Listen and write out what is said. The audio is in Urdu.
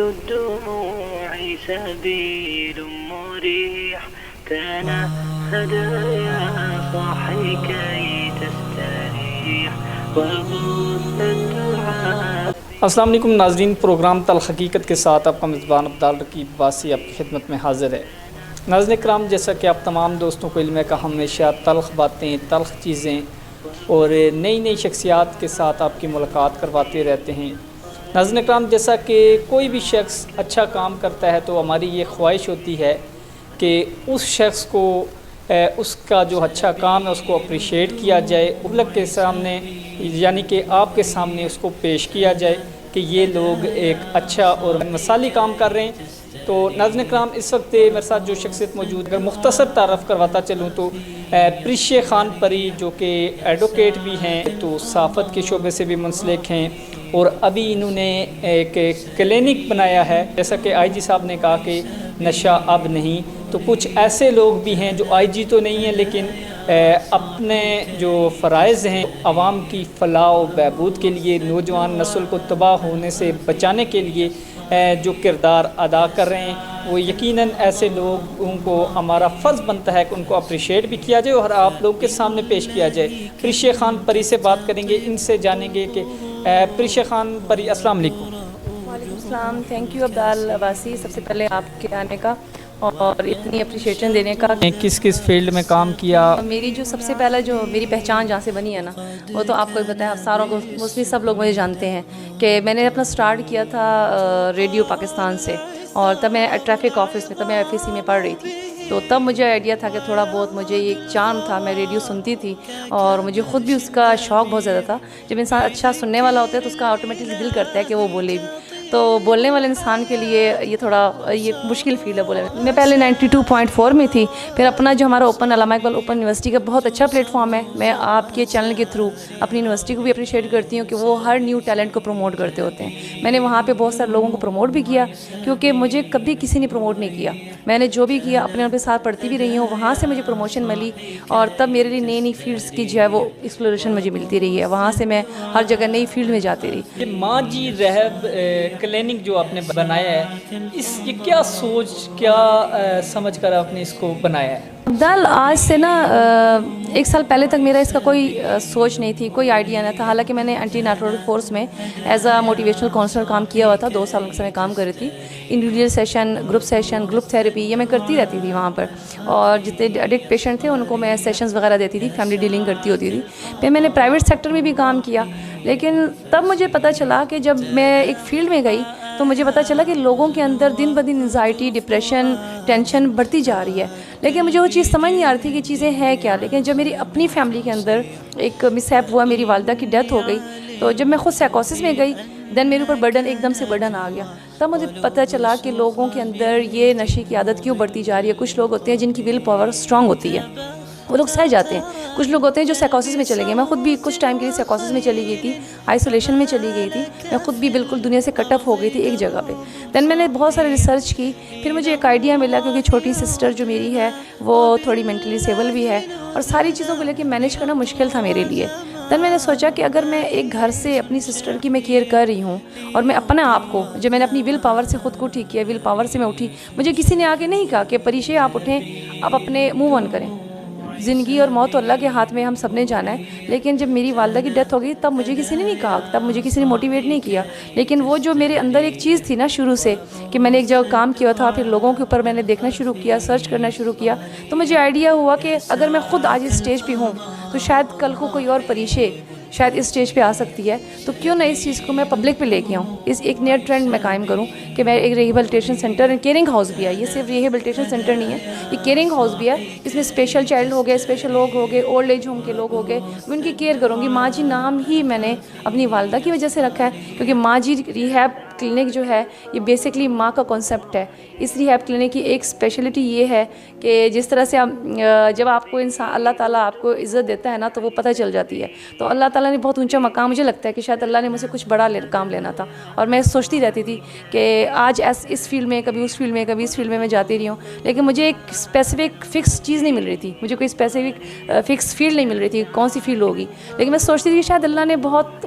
الدموع سبيل مريح تنهد يا صاحي كي تستريح وغص الدعاء. السلام علیکم ناظرین، پروگرام تلخ حقیقت کے ساتھ آپ کا میزبان عبدال رقیب عباسی آپ کی خدمت میں حاضر ہے. ناظرین کرام، جیسا کہ آپ تمام دوستوں کو علم ہے کہ ہمیشہ تلخ باتیں، تلخ چیزیں اور نئی نئی شخصیات کے ساتھ آپ کی ملاقات کرواتے رہتے ہیں. ناظرین کرام، جیسا کہ کوئی بھی شخص اچھا کام کرتا ہے تو ہماری یہ خواہش ہوتی ہے کہ اس شخص کو اس کا جو اچھا کام ہے اس کو اپریشیٹ کیا جائے، پبلک کے سامنے یعنی کہ آپ کے سامنے اس کو پیش کیا جائے کہ یہ لوگ ایک اچھا اور مثالی کام کر رہے ہیں. تو ناظرین کرام، اس وقت میرے ساتھ جو شخصیت موجود ہے، اگر مختصر تعارف کرواتا چلوں تو پریشے خان پری جو کہ ایڈوکیٹ بھی ہیں، تو صحافت کے شعبے سے بھی منسلک ہیں، اور ابھی انہوں نے ایک کلینک بنایا ہے. جیسا کہ آئی جی صاحب نے کہا کہ نشہ اب نہیں، تو کچھ ایسے لوگ بھی ہیں جو آئی جی تو نہیں ہیں لیکن اپنے جو فرائض ہیں عوام کی فلاح و بہبود کے لیے، نوجوان نسل کو تباہ ہونے سے بچانے کے لیے جو کردار ادا کر رہے ہیں، وہ یقیناً ایسے لوگوں کو ہمارا فرض بنتا ہے کہ ان کو اپریشیٹ بھی کیا جائے اور آپ لوگ کے سامنے پیش کیا جائے. پریشے خان پری سے بات کریں گے، ان سے جانیں گے کہ پریشے خان پری، السلام علیکم. وعلیکم السلام. تھینک یو عبدال عباسی، سب سے پہلے آپ کے آنے کا اور اتنی اپریشیشن دینے کا. کس کس فیلڈ میں کام کیا؟ میری جو سب سے پہلا جو میری پہچان جہاں سے بنی ہے نا، وہ تو آپ کو بھی پتہ ہے، ساروں کو موسٹلی سب لوگ مجھے جانتے ہیں کہ میں نے اپنا سٹارٹ کیا تھا ریڈیو پاکستان سے، اور تب میں ٹریفک آفس میں، تب میں ایف ای سی میں پڑھ رہی تھی. تو تب مجھے آئیڈیا تھا کہ تھوڑا بہت مجھے ایک چان تھا، میں ریڈیو سنتی تھی اور مجھے خود بھی اس کا شوق بہت زیادہ تھا. جب انسان اچھا سننے والا ہوتا ہے تو اس کا آٹومیٹکلی دل کرتا ہے کہ وہ بولے بھی. تو بولنے والے انسان کے لیے یہ تھوڑا یہ مشکل فیل ہے بولے. میں پہلے 92.4 میں تھی، پھر اپنا جو ہمارا اوپن علامہ اقبال اوپن یونیورسٹی کا بہت اچھا پلیٹ فارم ہے. میں آپ کے چینل کے تھرو اپنی یونیورسٹی کو بھی اپریشیٹ کرتی ہوں کہ وہ ہر نیو ٹیلنٹ کو پروموٹ کرتے ہوتے ہیں. میں نے وہاں پہ بہت سارے لوگوں کو پروموٹ بھی کیا، کیونکہ مجھے کبھی کسی نے پروموٹ نہیں کیا. میں نے جو بھی کیا اپنے آپ کے ساتھ پڑھتی بھی رہی ہوں، وہاں سے مجھے پروموشن ملی، اور تب میرے لیے نئی نئی فیلڈس کی جو ہے وہ ایکسپلوریشن مجھے ملتی رہی ہے. وہاں سے میں ہر جگہ نئی فیلڈ میں جاتی رہی. ماں جی رہب کلینک جو آپ نے بنایا ہے، یہ کیا سوچ، کیا سمجھ کر آپ نے اس کو بنایا ہے؟ عبدال، آج سے نا 1 سال پہلے تک میرا اس کا کوئی سوچ نہیں تھی، کوئی آئیڈیا نہیں تھا. حالانکہ میں نے اینٹی نیٹورک فورس میں ایز اے موٹیویشنل کاؤنسلر کام کیا ہوا تھا. 2 سال سے میں کام کر رہی تھی. انڈیویجول سیشن، گروپ تھیراپی، یہ میں کرتی رہتی تھی وہاں پر. اور جتنے ایڈکٹ پیشنٹ تھے ان کو میں سیشنز وغیرہ دیتی تھی، فیملی ڈیلنگ کرتی ہوتی تھی. پھر میں نے پرائیویٹ سیکٹر میں بھی کام کیا. لیکن تب مجھے پتہ چلا کہ جب میں ایک فیلڈ میں گئی تو مجھے پتہ چلا کہ لوگوں کے اندر دن بدن انزائٹی، ڈپریشن، ٹینشن بڑھتی جا رہی ہے. لیکن مجھے وہ چیز سمجھ نہیں آ رہی تھی کہ چیزیں ہیں کیا. لیکن جب میری اپنی فیملی کے اندر ایک مس ہیپ ہوا، میری والدہ کی ڈیتھ ہو گئی، تو جب میں خود سائیکوسس میں گئی، دین میرے اوپر برڈن، ایک دم سے برڈن آ گیا. تب مجھے پتہ چلا کہ لوگوں کے اندر یہ نشے کی عادت کیوں بڑھتی جا رہی ہے. کچھ لوگ ہوتے ہیں جن کی ول پاور اسٹرانگ ہوتی ہے، وہ لوگ سہ جاتے ہیں. کچھ لوگ ہوتے ہیں جو سائیکوسس میں چلے گئے. میں خود بھی کچھ ٹائم کے لیے سائیکوسس میں چلی گئی تھی، آئسولیشن میں چلی گئی تھی. میں خود بھی بالکل دنیا سے کٹ آف ہو گئی تھی ایک جگہ پہ. دین میں نے بہت سارے ریسرچ کی. پھر مجھے ایک آئیڈیا ملا، کیونکہ چھوٹی سسٹر جو میری ہے وہ تھوڑی مینٹلی ڈسیبل بھی ہے، اور ساری چیزوں کو لے کے مینیج کرنا مشکل تھا میرے لیے. دین میں نے سوچا کہ اگر میں ایک گھر سے اپنی سسٹر کی میں کیئر کر رہی ہوں، اور میں اپنے آپ کو، جب میں نے اپنی ول پاور سے خود کو ٹھیک کیا، ول پاور سے میں اٹھی. مجھے کسی نے آگے نہیں کہا کہ پریشے آپ اٹھیں، آپ اپنے موو آن کریں. زندگی اور موت اللہ کے ہاتھ میں، ہم سب نے جانا ہے. لیکن جب میری والدہ کی ڈیتھ ہو گئی تب مجھے کسی نے نہیں کہا، تب مجھے کسی نے موٹیویٹ نہیں کیا. لیکن وہ جو میرے اندر ایک چیز تھی نا شروع سے، کہ میں نے ایک جگہ کام کیا تھا، پھر لوگوں کے اوپر میں نے دیکھنا شروع کیا، سرچ کرنا شروع کیا، تو مجھے آئیڈیا ہوا کہ اگر میں خود آج اس اسٹیج پہ ہوں تو شاید کل کو کوئی اور پریشے شاید اس اسٹیج پہ آ سکتی ہے. تو کیوں نہ اس چیز کو میں پبلک پہ لے کے آؤں، اس ایک نیا ٹرینڈ میں قائم کروں کہ میں ایک ریہیبلیٹیشن سینٹر، کیئرنگ ہاؤس بھی ہے. یہ صرف ریہیبلیٹیشن سینٹر نہیں ہے، یہ کیئرنگ ہاؤس بھی ہے. اس میں اسپیشل چائلڈ ہو گئے، اسپیشل لوگ ہو گئے، اولڈ ایج ہوم کے لوگ ہو گئے، میں ان کی کیئر کروں گی. ماں جی نام ہی میں نے اپنی والدہ کی وجہ سے رکھا ہے، کیونکہ ماں جی ریہیب کلینک جو ہے یہ بیسکلی ماں کا کانسیپٹ ہے. اس ریہیب کلینک کی ایک اسپیشلٹی یہ ہے کہ جس طرح سے جب آپ کو انسان، اللہ تعالیٰ آپ کو عزت دیتا ہے نا تو وہ پتہ چل جاتی ہے. تو اللہ تعالیٰ نے بہت اونچا مقام، مجھے لگتا ہے کہ شاید اللہ نے مجھ سے کچھ بڑا کام لینا تھا. اور میں سوچتی رہتی تھی کہ آج اس فیلڈ میں، کبھی اس فیلڈ میں، کبھی اس فیلڈ میں جاتی رہی ہوں. لیکن مجھے ایک اسپیسیفک فکس چیز نہیں مل رہی تھی، مجھے کوئی اسپیسیفک فکس فیلڈ نہیں مل رہی تھی کون سی فیلڈ ہوگی. لیکن میں سوچتی تھی کہ شاید اللہ نے بہت